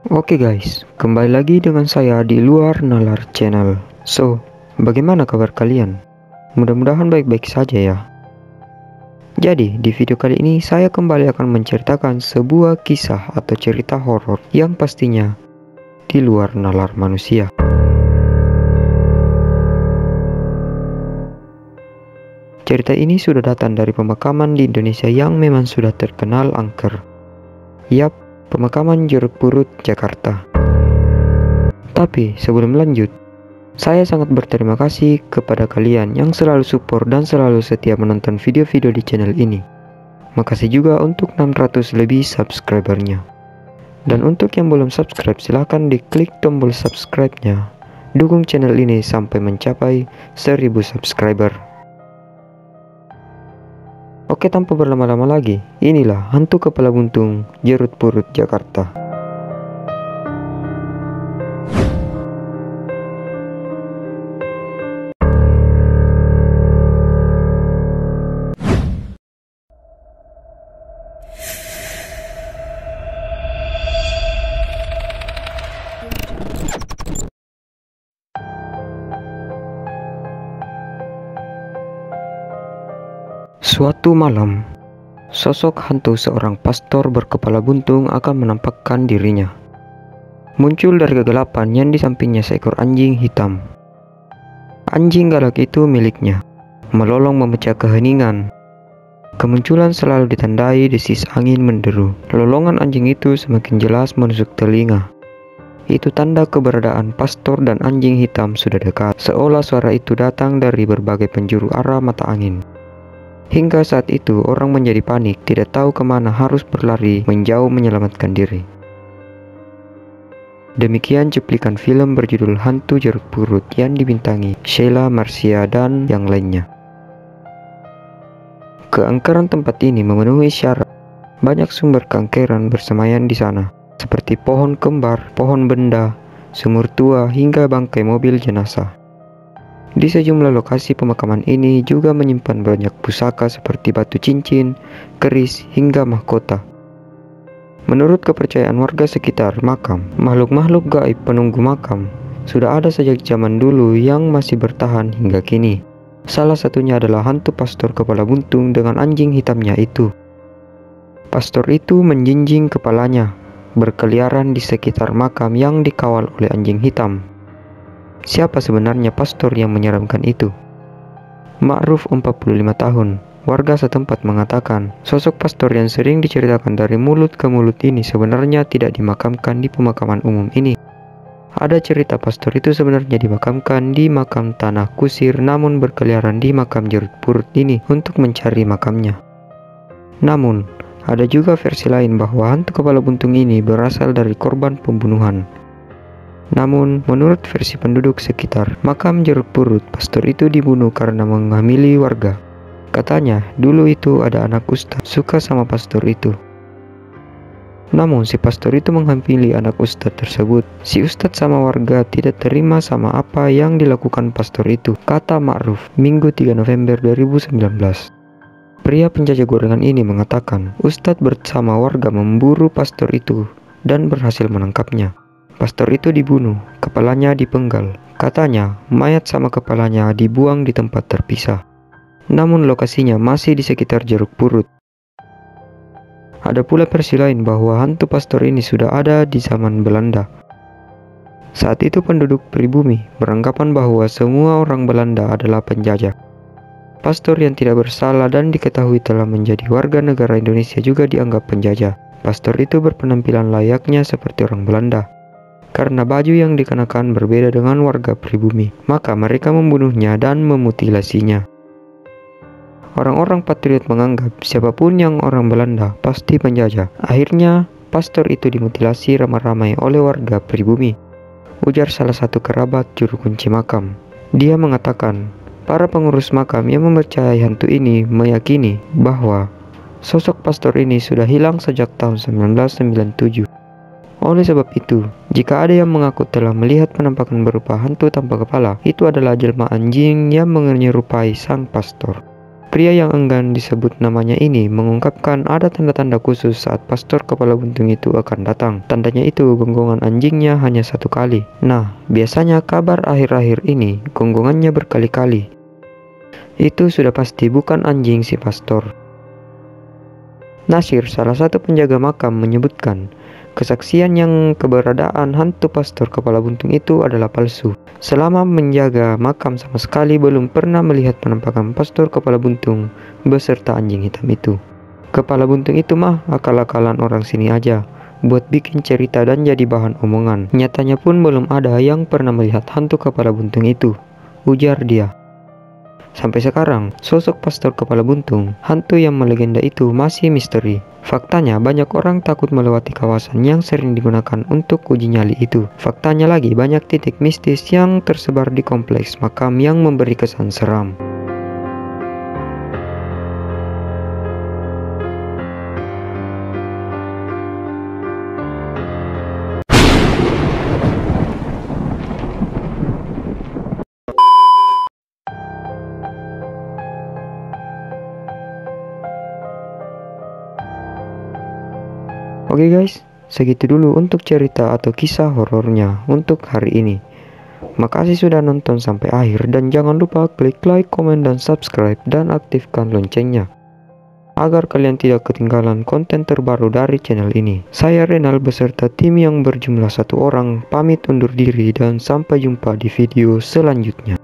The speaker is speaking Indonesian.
Oke guys, kembali lagi dengan saya di Luar Nalar Channel. So, bagaimana kabar kalian? Mudah-mudahan baik-baik saja ya. Jadi, di video kali ini saya kembali akan menceritakan sebuah kisah atau cerita horor yang pastinya di luar nalar manusia. Cerita ini sudah datang dari pemakaman di Indonesia yang memang sudah terkenal angker. Yap, pemakaman Jeruk Purut, Jakarta. Tapi sebelum lanjut, saya sangat berterima kasih kepada kalian yang selalu support dan selalu setia menonton video-video di channel ini. Makasih juga untuk 600 lebih subscribernya. Dan untuk yang belum subscribe, silahkan diklik tombol subscribe-nya. Dukung channel ini sampai mencapai 1000 subscriber. Oke, tanpa berlama-lama lagi, inilah hantu kepala buntung Jeruk Purut, Jakarta. Suatu malam, sosok hantu seorang pastor berkepala buntung akan menampakkan dirinya. Muncul dari kegelapan yang di sampingnya seekor anjing hitam. Anjing galak itu miliknya, melolong memecah keheningan. Kemunculan selalu ditandai desis angin menderu. Lolongan anjing itu semakin jelas menusuk telinga. Itu tanda keberadaan pastor dan anjing hitam sudah dekat, seolah suara itu datang dari berbagai penjuru arah mata angin. Hingga saat itu orang menjadi panik, tidak tahu kemana harus berlari menjauh menyelamatkan diri. Demikian cuplikan film berjudul Hantu Jeruk Purut yang dibintangi Sheila Marcia dan yang lainnya. Keangkeran tempat ini memenuhi syarat. Banyak sumber keangkeran bersemayam di sana, seperti pohon kembar, pohon benda, sumur tua hingga bangkai mobil jenazah. Di sejumlah lokasi pemakaman ini juga menyimpan banyak pusaka seperti batu cincin, keris, hingga mahkota. Menurut kepercayaan warga sekitar makam, makhluk-makhluk gaib penunggu makam sudah ada sejak zaman dulu yang masih bertahan hingga kini. Salah satunya adalah hantu pastor kepala buntung dengan anjing hitamnya itu. Pastor itu menjinjing kepalanya, berkeliaran di sekitar makam yang dikawal oleh anjing hitam. Siapa sebenarnya pastor yang menyeramkan itu? Ma'ruf 45 tahun, warga setempat mengatakan, sosok pastor yang sering diceritakan dari mulut ke mulut ini sebenarnya tidak dimakamkan di pemakaman umum ini. Ada cerita pastor itu sebenarnya dimakamkan di makam tanah kusir, namun berkeliaran di makam Jeruk Purut ini untuk mencari makamnya. Namun, ada juga versi lain bahwa hantu kepala buntung ini berasal dari korban pembunuhan. Namun, menurut versi penduduk sekitar, makam Jeruk Purut, pastor itu dibunuh karena menghamili warga. Katanya, dulu itu ada anak ustadz suka sama pastor itu. Namun, si pastor itu menghamili anak ustadz tersebut. Si ustadz sama warga tidak terima sama apa yang dilakukan pastor itu, kata Ma'ruf, Minggu 3 November 2019. Pria penjajah gorengan ini mengatakan, ustadz bersama warga memburu pastor itu dan berhasil menangkapnya. Pastor itu dibunuh, kepalanya dipenggal. Katanya, mayat sama kepalanya dibuang di tempat terpisah. Namun lokasinya masih di sekitar Jeruk Purut. Ada pula versi lain bahwa hantu pastor ini sudah ada di zaman Belanda. Saat itu penduduk pribumi beranggapan bahwa semua orang Belanda adalah penjajah. Pastor yang tidak bersalah dan diketahui telah menjadi warga negara Indonesia juga dianggap penjajah. Pastor itu berpenampilan layaknya seperti orang Belanda. Karena baju yang dikenakan berbeda dengan warga pribumi, maka mereka membunuhnya dan memutilasinya. Orang-orang patriot menganggap siapapun yang orang Belanda pasti penjajah. Akhirnya, pastor itu dimutilasi ramai-ramai oleh warga pribumi. Ujar salah satu kerabat juru kunci makam. Dia mengatakan, para pengurus makam yang mempercayai hantu ini meyakini bahwa sosok pastor ini sudah hilang sejak tahun 1997. Oleh sebab itu, jika ada yang mengaku telah melihat penampakan berupa hantu tanpa kepala, itu adalah jelma anjing yang menyerupai sang pastor. Pria yang enggan disebut namanya ini mengungkapkan ada tanda-tanda khusus saat pastor kepala buntung itu akan datang. Tandanya itu gonggongan anjingnya hanya satu kali. Nah, biasanya kabar akhir-akhir ini gonggongannya berkali-kali. Itu sudah pasti bukan anjing si pastor. Nasir, salah satu penjaga makam, menyebutkan kesaksian yang keberadaan hantu pastor kepala buntung itu adalah palsu. Selama menjaga makam sama sekali belum pernah melihat penampakan pastor kepala buntung beserta anjing hitam itu. Kepala buntung itu mah akal-akalan orang sini aja, buat bikin cerita dan jadi bahan omongan. Nyatanya pun belum ada yang pernah melihat hantu kepala buntung itu, ujar dia. Sampai sekarang, sosok pastor kepala buntung, hantu yang melegenda itu masih misteri. Faktanya, banyak orang takut melewati kawasan yang sering digunakan untuk uji nyali itu. Faktanya lagi, banyak titik mistis yang tersebar di kompleks makam yang memberi kesan seram. Oke guys, segitu dulu untuk cerita atau kisah horornya untuk hari ini. Makasih sudah nonton sampai akhir dan jangan lupa klik like, komen, dan subscribe dan aktifkan loncengnya agar kalian tidak ketinggalan konten terbaru dari channel ini. Saya Renal beserta tim yang berjumlah 1 orang pamit undur diri dan sampai jumpa di video selanjutnya.